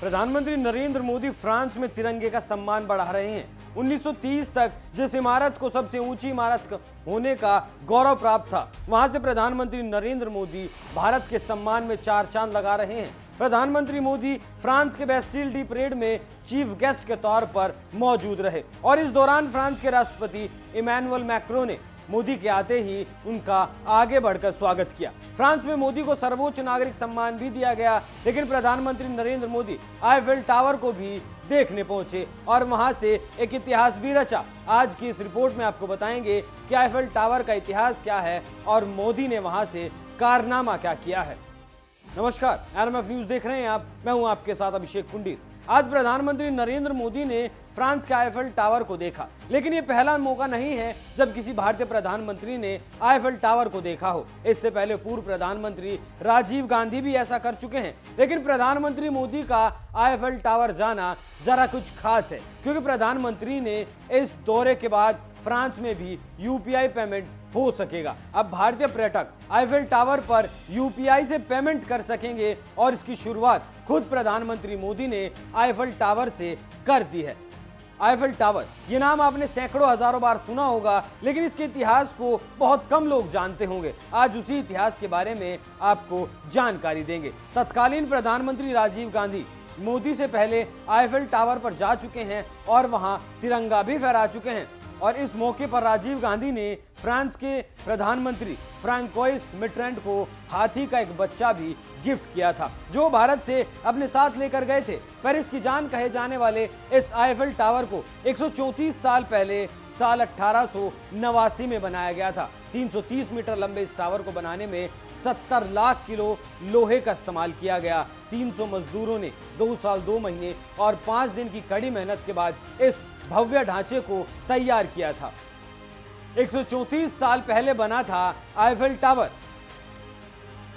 प्रधानमंत्री नरेंद्र मोदी फ्रांस में तिरंगे का सम्मान बढ़ा रहे हैं। 1930 तक जिस इमारत को सबसे ऊंची इमारत होने का गौरव प्राप्त था, वहां से प्रधानमंत्री नरेंद्र मोदी भारत के सम्मान में 4 चांद लगा रहे हैं। प्रधानमंत्री मोदी फ्रांस के बेस्टिल डी परेड में चीफ गेस्ट के तौर पर मौजूद रहे और इस दौरान फ्रांस के राष्ट्रपति इमैनुअल मैक्रों ने मोदी के आते ही उनका आगे बढ़कर स्वागत किया। फ्रांस में मोदी को सर्वोच्च नागरिक सम्मान भी दिया गया, लेकिन प्रधानमंत्री नरेंद्र मोदी आईफेल टावर को भी देखने पहुंचे और वहां से एक इतिहास भी रचा। आज की इस रिपोर्ट में आपको बताएंगे कि आईफेल टावर का इतिहास क्या है और मोदी ने वहां से कारनामा क्या किया है। नमस्कार, RMF न्यूज देख रहे हैं आप। मैं हूं आपके साथ अभिषेक कुंडीर। आज प्रधानमंत्री नरेंद्र मोदी ने फ्रांस के आईफेल टावर को देखा, लेकिन ये पहला मौका नहीं है जब किसी भारतीय प्रधानमंत्री ने आईफेल टावर को देखा हो। इससे पहले पूर्व प्रधानमंत्री राजीव गांधी भी ऐसा कर चुके हैं, लेकिन प्रधानमंत्री मोदी का आईफेल टावर जाना जरा कुछ खास है, क्योंकि प्रधानमंत्री ने इस दौरे के बाद फ्रांस में भी UPI पेमेंट हो सकेगा। अब भारतीय पर्यटक आईफेल टावर पर UPI से पेमेंट कर सकेंगे और इसकी शुरुआत खुद प्रधानमंत्री मोदी ने आईफेल टावर से कर दी है। आईफेल टावर, ये नाम आपने सैकड़ों हजारों बार सुना होगा, लेकिन इसके इतिहास को बहुत कम लोग जानते होंगे। आज उसी इतिहास के बारे में आपको जानकारी देंगे। तत्कालीन प्रधानमंत्री राजीव गांधी मोदी से पहले आईफेल टावर पर जा चुके हैं और वहां तिरंगा भी फहरा चुके हैं और इस मौके पर राजीव गांधी ने फ्रांस के प्रधानमंत्री फ्रांकोइस मिटरैंड को हाथी का एक बच्चा भी गिफ्ट किया था, जो भारत से अपने साथ लेकर गए थे। पेरिस की जान कहे जाने वाले इस आईफेल टावर को 134 साल पहले साल 1889 में बनाया गया था। 330 मीटर लंबे इस टावर को बनाने में 70 लाख किलो लोहे का इस्तेमाल किया गया। 300 मजदूरों ने 2 साल 2 महीने और 5 दिन की कड़ी मेहनत के बाद इस भव्य ढांचे को तैयार किया था। 134 साल पहले बना था आईफेल टावर।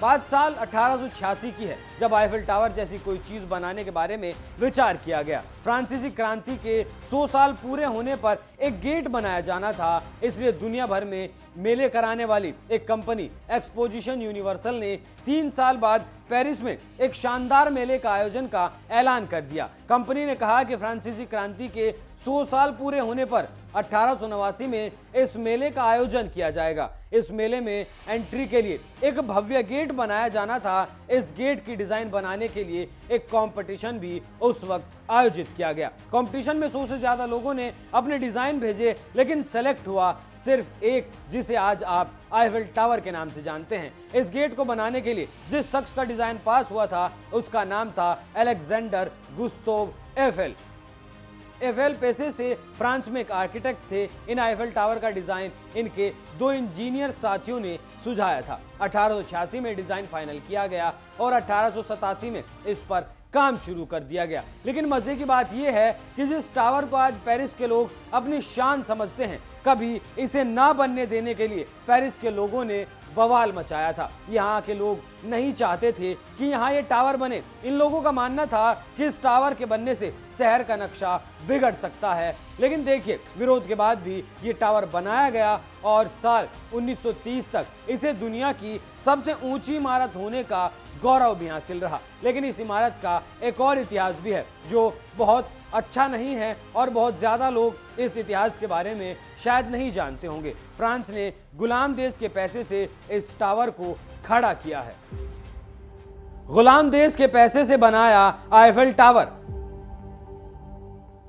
बात साल 1886 की है, जब आईफेल टावर जैसी कोई चीज बनाने के बारे में विचार किया गया। फ्रांसीसी क्रांति के 100 साल पूरे होने पर एक गेट बनाया जाना था, इसलिए दुनिया भर में मेले कराने वाली एक कंपनी एक्सपोजिशन यूनिवर्सल ने 3 साल बाद पेरिस में एक शानदार मेले का आयोजन का ऐलान कर दिया। कंपनी ने कहा कि फ्रांसीसी क्रांति के 100 साल पूरे होने पर 1889 में इस मेले का आयोजन किया जाएगा। इस मेले में एंट्री के लिए एक भव्य गेट बनाया जाना था। इस गेट की डिजाइन बनाने के लिए एक कंपटीशन भी उस वक्त आयोजित किया गया। कंपटीशन में 100 से ज्यादा लोगों ने अपने डिजाइन भेजे, लेकिन सेलेक्ट हुआ सिर्फ एक, जिसे आज आप आईफेल टावर के नाम से जानते हैं। इस गेट को बनाने के लिए जिस शख्स का डिजाइन पास हुआ था, उसका नाम था अलेक्जेंडर गुस्ताव एफेल। एफेल पेशे से फ्रांस में एक आर्किटेक्ट थे। इन आईफेल टावर का डिजाइन इनके 2 इंजीनियर साथियों ने सुझाया था। 1886 में डिजाइन फाइनल किया गया और 1887 में इस पर काम शुरू कर दिया गया। लेकिन मजे की बात यह है कि जिस टावर को आज पेरिस के लोग अपनी शान समझते हैं, कभी इसे ना बनने देने के लिए पेरिस के लोगों ने बवाल मचाया था। यहाँ के लोग नहीं चाहते थे कि यहाँ ये टावर बने। इन लोगों का मानना था कि इस टावर के बनने से शहर का नक्शा बिगड़ सकता है, लेकिन देखिए, विरोध के बाद भी ये टावर बनाया गया और साल 1930 तक इसे दुनिया की सबसे ऊंची इमारत होने का गौरव भी हासिल रहा। लेकिन इस इमारत का एक और इतिहास भी है जो बहुत अच्छा नहीं है और बहुत ज्यादा लोग इस इतिहास के बारे में शायद नहीं जानते होंगे। फ्रांस ने गुलाम देश के पैसे से इस टावर को खड़ा किया है। गुलाम देश के पैसे से बनाया आईफेल टावर।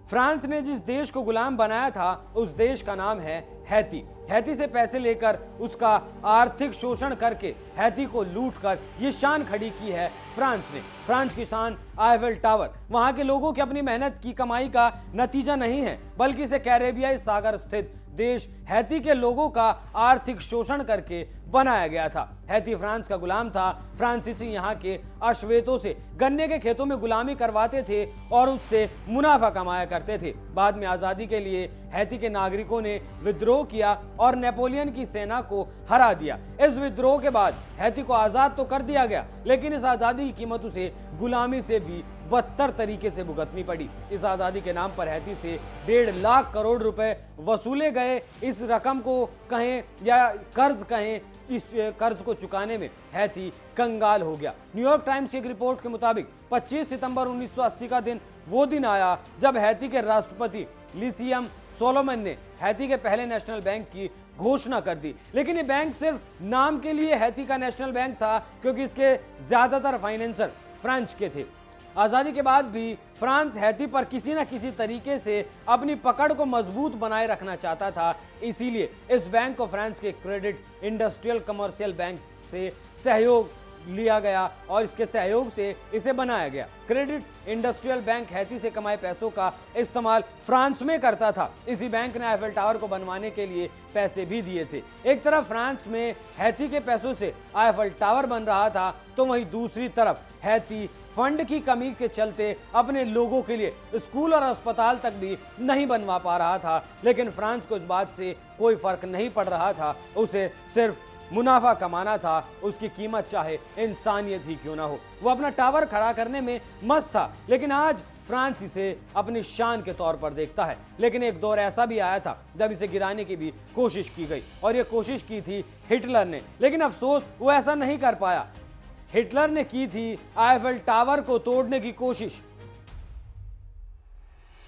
फ्रांस ने जिस देश को गुलाम बनाया था, उस देश का नाम है हैती। हैती से पैसे लेकर उसका आर्थिक शोषण करके हैती को लूटकर ये शान खड़ी की है फ्रांस ने। फ्रांस की शान आईफेल टावर वहां के लोगों की अपनी मेहनत की कमाई का नतीजा नहीं है, बल्कि इसे कैरेबियाई सागर स्थित देश हैती के लोगों का आर्थिक शोषण करके बनाया गया था। हैती फ्रांस का गुलाम था। फ्रांसीसी यहाँ के अश्वेतों से गन्ने के खेतों में गुलामी करवाते थे और उससे मुनाफा कमाया करते थे। बाद में आजादी के लिए हैती के नागरिकों ने विद्रोह किया और नेपोलियन की सेना को हरा दिया। इस विद्रोह के बाद हैती को आजाद तो कर दिया गया, लेकिन इस आजादी की कीमत उसे गुलामी से भी बदतर तरीके से भुगतनी पड़ी। इस आजादी के नाम पर हैती से 1.5 लाख करोड़ रुपए वसूले गए। इस रकम को कहें या कर्ज कहें, इस कर्ज को चुकाने में हैती कंगाल हो गया। न्यूयॉर्क टाइम्स की एक रिपोर्ट के मुताबिक 25 सितंबर 1980 का दिन वो दिन आया जब हैती के राष्ट्रपति लिसियम सोलोमन ने हैती के पहले नेशनल बैंक की घोषणा कर दी। लेकिन ये बैंक सिर्फ नाम के लिए हैती का नेशनल बैंक था, क्योंकि इसके ज्यादातर फाइनेंसर फ्रांस के थे। आजादी के बाद भी फ्रांस हैती पर किसी न किसी तरीके से अपनी पकड़ को मजबूत बनाए रखना चाहता था। इसीलिए इस बैंक को फ्रांस के क्रेडिट इंडस्ट्रियल कमर्शियल बैंक से सहयोग लिया गया और इसके सहयोग से इसे बनाया गया। क्रेडिट इंडस्ट्रियल बैंक हैती से कमाए पैसों का इस्तेमाल फ्रांस में करता था। इसी बैंक ने आईफल टावर को बनवाने के लिए पैसे भी दिए थे। एक तरफ फ्रांस में हैती के पैसों से आईफल टावर बन रहा था, तो वहीं दूसरी तरफ हैती फंड की कमी के चलते अपने लोगों के लिए स्कूल और अस्पताल तक भी नहीं बनवा पा रहा था। लेकिन फ्रांस को इस बात से कोई फर्क नहीं पड़ रहा था, उसे सिर्फ मुनाफा कमाना था, उसकी कीमत चाहे इंसानियत ही क्यों ना हो। वो अपना टावर खड़ा करने में मस्त था, लेकिन आज फ्रांस इसे अपनी शान के तौर पर देखता है। लेकिन एक दौर ऐसा भी आया था जब इसे गिराने की भी कोशिश की गई, और ये कोशिश की थी हिटलर ने, लेकिन अफसोस वो ऐसा नहीं कर पाया। हिटलर ने की थी आईफल टावर को तोड़ने की कोशिश।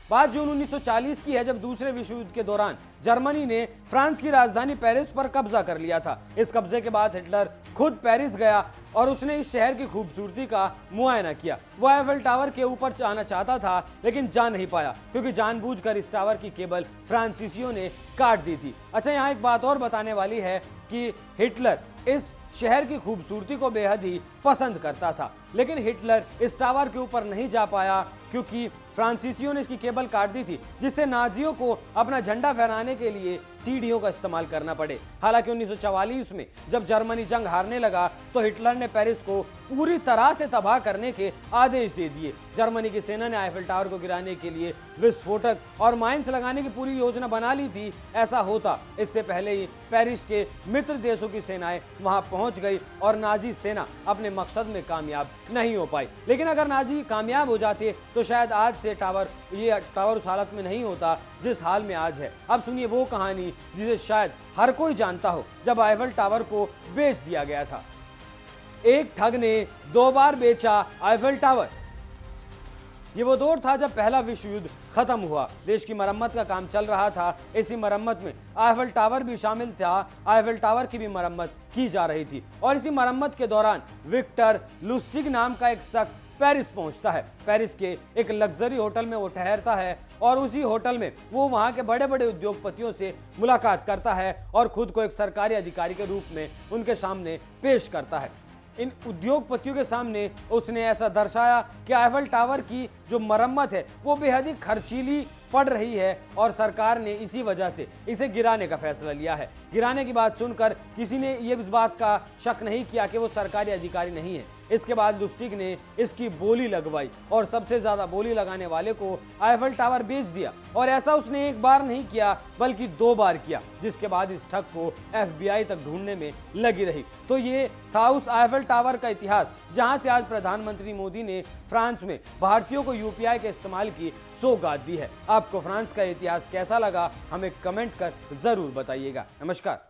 बात जून 1940 की है, जब दूसरे विश्व युद्ध के दौरान जर्मनी ने फ्रांस की राजधानी पेरिस पर कब्जा कर लिया था। इस कब्जे के बाद हिटलर खुद पेरिस गया और उसने इस शहर की खूबसूरती का मुआयना किया। वो आईफल टावर के ऊपर जाना चाहता था, लेकिन जा नहीं पाया, क्योंकि जानबूझकर इस टावर की केबल फ्रांसीसियों ने काट दी थी। अच्छा, यहाँ एक बात और बताने वाली है कि हिटलर इस शहर की खूबसूरती को बेहद ही पसंद करता था, लेकिन हिटलर इस टावर के ऊपर नहीं जा पाया क्योंकि फ्रांसीसियों ने इसकी केबल काट दी थी, जिससे नाजियों को अपना झंडा फहराने के लिए सीढ़ियों का इस्तेमाल करना पड़े। हालांकि 1944 में जब जर्मनी जंग हारने लगा तो हिटलर ने पेरिस को पूरी तरह से तबाह करने के आदेश दे दिए। जर्मनी की सेना ने आईफल टावर को गिराने के लिए विस्फोटक और माइंस लगाने की पूरी योजना बना ली थी। ऐसा होता इससे पहले ही पेरिस के मित्र देशों की सेनाएं वहां पहुंच गई और नाजी सेना अपने मकसद में कामयाब नहीं हो पाई। लेकिन अगर नाजी कामयाब हो जाते तो शायद आज से ये टावर उस हालत में नहीं होता जिस हाल में आज है। अब सुनिए वो कहानी जिसे शायद हर कोई जानता हो, जब आईफल टावर को बेच दिया गया था। एक ठग ने 2 बार बेचा आईफल टावर। ये वो दौर था जब पहला विश्व युद्ध खत्म हुआ, देश की मरम्मत का काम चल रहा था। इसी मरम्मत में आईफल टावर भी शामिल था। आईफल टावर की भी मरम्मत की जा रही थी, और इसी मरम्मत के दौरान विक्टर लुस्टिग नाम का एक शख्स पेरिस पहुंचता है। पेरिस के एक लग्जरी होटल में वो ठहरता है, और उसी होटल में वो वहां के बड़े बड़े उद्योगपतियों से मुलाकात करता है और खुद को एक सरकारी अधिकारी के रूप में उनके सामने पेश करता है। इन उद्योगपतियों के सामने उसने ऐसा दर्शाया कि आईफल टावर की जो मरम्मत है वो बेहद ही खर्चीली पड़ रही है, और सरकार ने इसी वजह से इसे गिराने का फैसला लिया है। गिराने की बात सुनकर किसी ने ये इस बात का शक नहीं किया कि वो सरकारी अधिकारी नहीं है। इसके बाद लुस्टिग ने इसकी बोली लगवाई, और सबसे ज्यादा बोली लगाने वाले को आईफल टावर बेच दिया। और ऐसा उसने एक बार नहीं किया बल्कि 2 बार किया, जिसके बाद इस ठग को FBI तक ढूंढने में लगी रही। तो ये था उस आईफल टावर का इतिहास, जहां से आज प्रधानमंत्री मोदी ने फ्रांस में भारतीयों को UPI के इस्तेमाल की सौगात दी है। आपको फ्रांस का इतिहास कैसा लगा, हमें कमेंट कर जरूर बताइएगा। नमस्कार।